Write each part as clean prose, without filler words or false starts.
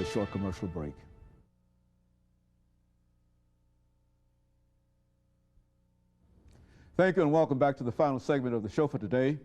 this short commercial break. Thank you and welcome back to the final segment of the show for today.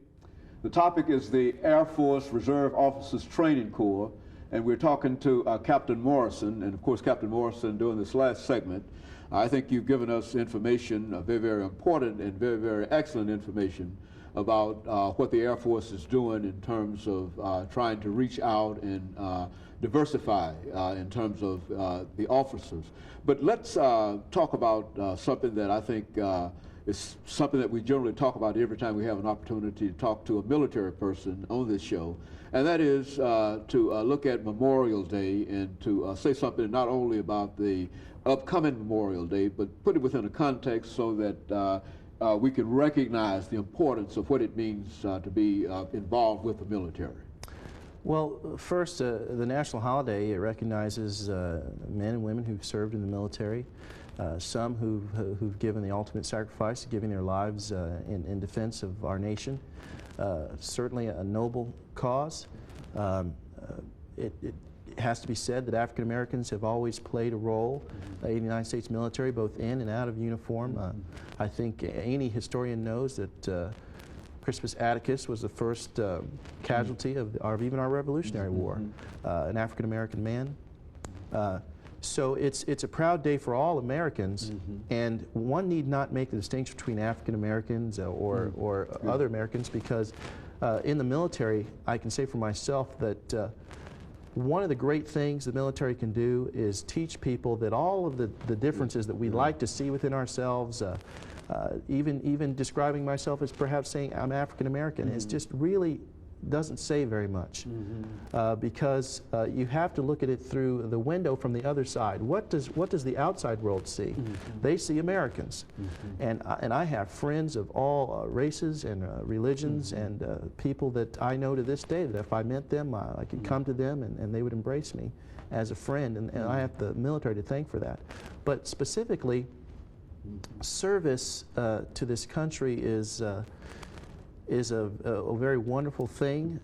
The topic is the Air Force Reserve Officers Training Corps, and we're talking to Captain Morrison, and of course Captain Morrison during this last segment. I think you've given us information, very, very important and very, very excellent information about what the Air Force is doing in terms of trying to reach out and diversify in terms of the officers. But let's talk about something that I think it's something that we generally talk about every time we have an opportunity to talk to a military person on this show, and that is to look at Memorial Day and to say something not only about the upcoming Memorial Day, but put it within a context so that we can recognize the importance of what it means to be involved with the military. Well, first, the national holiday, it recognizes men and women who've served in the military. Some who've given the ultimate sacrifice, giving their lives in defense of our nation. Certainly a noble cause. It has to be said that African Americans have always played a role in the United States military, both in and out of uniform. I think any historian knows that Crispus Attucks was the first casualty of even our Revolutionary War, an African American man. So it's a proud day for all Americans, and one need not make the distinction between African Americans or other Americans, because in the military, I can say for myself that one of the great things the military can do is teach people that all of the differences that we like to see within ourselves, even describing myself as perhaps saying I'm African American, is just really doesn't say very much, because you have to look at it through the window from the other side. What does the outside world see? They see Americans, and I have friends of all races and religions, and people that I know to this day that if I met them, I could come to them and they would embrace me as a friend, and I have the military to thank for that. But specifically, service to this country is a very wonderful thing.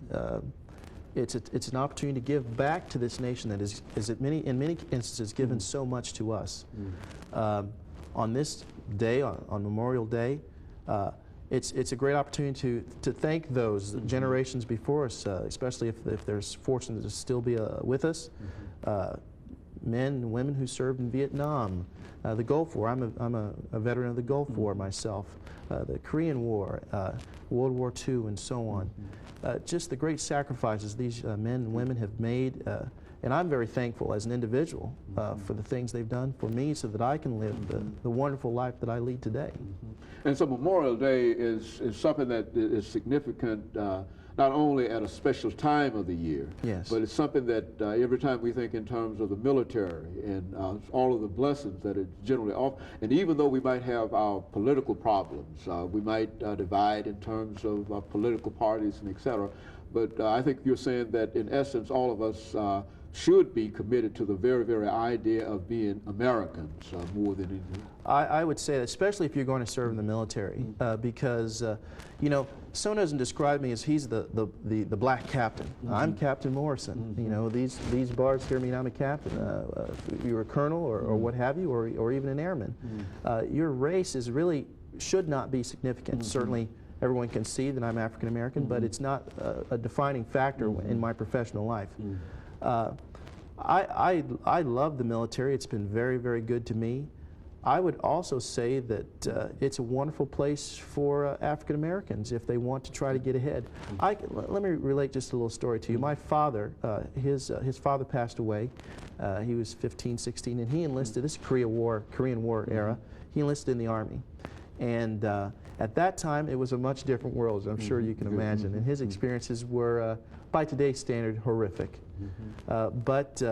It's an opportunity to give back to this nation that is in many instances given so much to us. On this day, on Memorial Day, it's a great opportunity to thank those generations before us, especially if there's fortunate to still be with us. Men and women who served in Vietnam, the Gulf War. I'm a veteran of the Gulf War myself. The Korean War, World War II, and so on. Just the great sacrifices these men and women have made, and I'm very thankful as an individual for the things they've done for me so that I can live the wonderful life that I lead today. And so Memorial Day is something that is significant not only at a special time of the year, yes, but it's something that every time we think in terms of the military and all of the blessings that it generally offers, and even though we might have our political problems, we might divide in terms of political parties and et cetera, but I think you're saying that in essence all of us should be committed to the very, very idea of being Americans more than anything. I would say that, especially if you're going to serve in the military, because you know, someone doesn't describe me as he's the black captain. I'm Captain Morrison. You know, these bars here mean I'm a captain. If you're a colonel or what have you, or even an airman. Your race is really should not be significant. Certainly, everyone can see that I'm African American, but it's not a defining factor in my professional life. I love the military. It's been very, very good to me. I would also say that it's a wonderful place for African Americans if they want to try to get ahead. Let me relate just a little story to you. My father, his father passed away. He was 15, 16, and he enlisted. This is Korean War era. He enlisted in the Army, and at that time it was a much different world, as I'm sure you can imagine. And his experiences were, by today's standard, horrific. But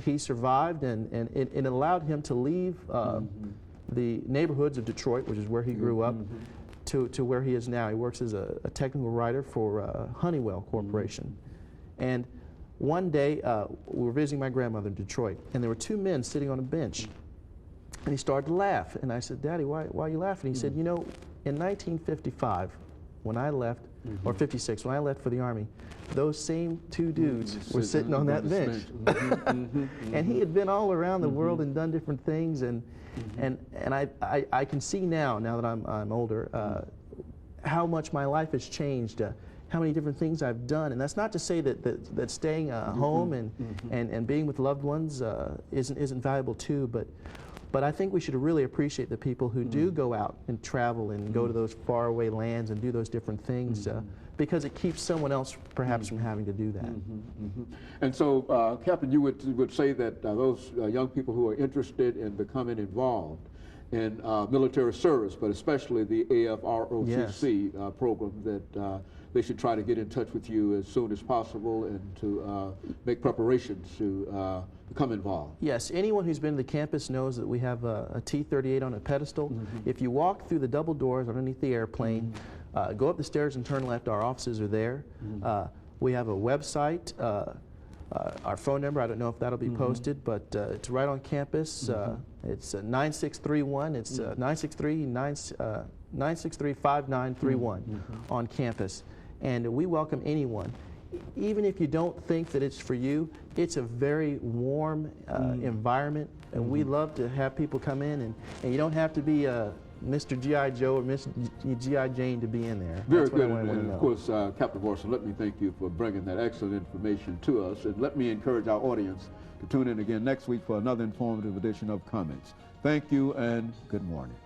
he survived, and it allowed him to leave the neighborhoods of Detroit, which is where he grew up, to where he is now. He works as a technical writer for Honeywell Corporation. And one day, we were visiting my grandmother in Detroit, and there were two men sitting on a bench. And he started to laugh. And I said, "Daddy, why are you laughing?" He said, "You know, in 1955, when I left, or 56, when I left for the Army, those same two dudes were sitting on that bench. And he had been all around the world and done different things, and I can see now that I'm older, how much my life has changed, how many different things I've done. And that's not to say that staying home and being with loved ones isn't valuable too, but I think we should really appreciate the people who do go out and travel and go to those faraway lands and do those different things, because it keeps someone else perhaps from having to do that. And so, Captain, you would say that those young people who are interested in becoming involved in military service, but especially the AFROTC program, that they should try to get in touch with you as soon as possible and to make preparations to become involved. Yes, anyone who's been to the campus knows that we have a T-38 on a pedestal. If you walk through the double doors underneath the airplane, go up the stairs and turn left, our offices are there. We have a website, our phone number, I don't know if that'll be posted, but it's right on campus. It's 9631, it's 963-5931 on campus. And we welcome anyone. Even if you don't think that it's for you, it's a very warm environment, and we love to have people come in, and you don't have to be Mr. G.I. Joe or Miss G.I. Jane to be in there. Very good, and of course, Captain Morrison, let me thank you for bringing that excellent information to us, and let me encourage our audience to tune in again next week for another informative edition of Comments. Thank you, and good morning.